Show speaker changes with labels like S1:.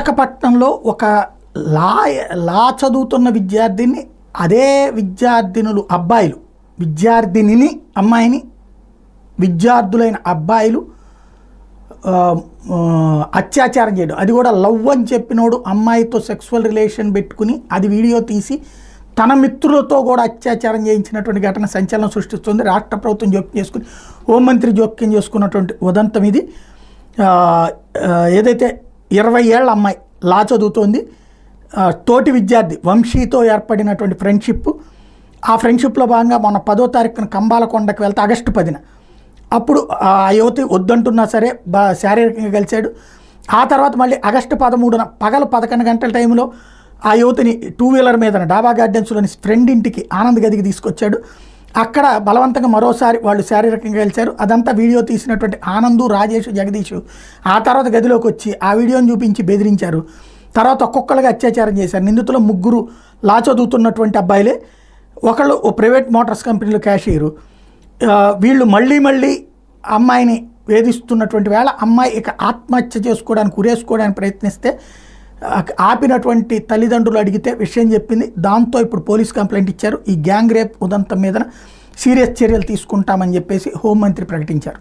S1: విశాఖపట్నంలో ఒక లా చదువుతున్న విద్యార్థిని అదే విద్యార్థినులు అబ్బాయిలు విద్యార్థినిని అమ్మాయిని విద్యార్థులైన అబ్బాయిలు అత్యాచారం చేయడం, అది కూడా లవ్ అని చెప్పినోడు అమ్మాయితో సెక్సువల్ రిలేషన్ పెట్టుకుని అది వీడియో తీసి తన మిత్రులతో కూడా అత్యాచారం చేయించినటువంటి ఘటన సంచలనం సృష్టిస్తుంది. రాష్ట్ర ప్రభుత్వం జోక్యం చేసుకుని హోంమంత్రి జోక్యం చేసుకున్నటువంటి ఉదంతం ఇది. ఏదైతే 20 ఏళ్ల అమ్మాయి లా చదువుతోంది, తోటి విద్యార్థి వంశీతో ఏర్పడినటువంటి ఫ్రెండ్షిప్. ఆ ఫ్రెండ్షిప్లో భాగంగా మొన్న 10వ తారీఖున కంబాలకొండకు వెళ్తే ఆగస్టు 10న అప్పుడు ఆ యువతి వద్దంటున్నా సరే శారీరకంగా కలిశాడు. ఆ తర్వాత మళ్ళీ ఆగస్టు 13న పగలు 11 గంటల టైంలో ఆ యువతిని 2 వీలర్ మీద డాబా గార్డెన్స్లోని ఫ్రెండ్ ఇంటికి ఆనంద్ గదికి తీసుకొచ్చాడు. అక్కడ బలవంతంగా మరోసారి వాళ్ళు శారీరకంగా కలిశారు. అదంతా వీడియో తీసినటువంటి ఆనందు, రాజేష్, జగదీష్ ఆ తర్వాత గదిలోకి వచ్చి ఆ వీడియోని చూపించి బెదిరించారు. తర్వాత ఒక్కొక్కరుగా అత్యాచారం చేశారు. నిందితులు 3 లా చదువుతున్నటువంటి అబ్బాయిలే, ఒకళ్ళు ప్రైవేట్ మోటార్స్ కంపెనీలో క్యాషియరు. వీళ్ళు మళ్ళీ అమ్మాయిని వేధిస్తున్నటువంటి వేళ అమ్మాయి ఇక ఆత్మహత్య చేసుకోవడానికి ఉరేసుకోవడానికి ప్రయత్నిస్తే ఆపినటువంటి తల్లిదండ్రులు అడిగితే విషయం చెప్పింది. దాంతో ఇప్పుడు పోలీస్ కంప్లైంట్ ఇచ్చారు. ఈ గ్యాంగ్ రేప్ ఉదంతం మీద సీరియస్ చర్యలు తీసుకుంటామని చెప్పేసి హోంమంత్రి ప్రకటించారు.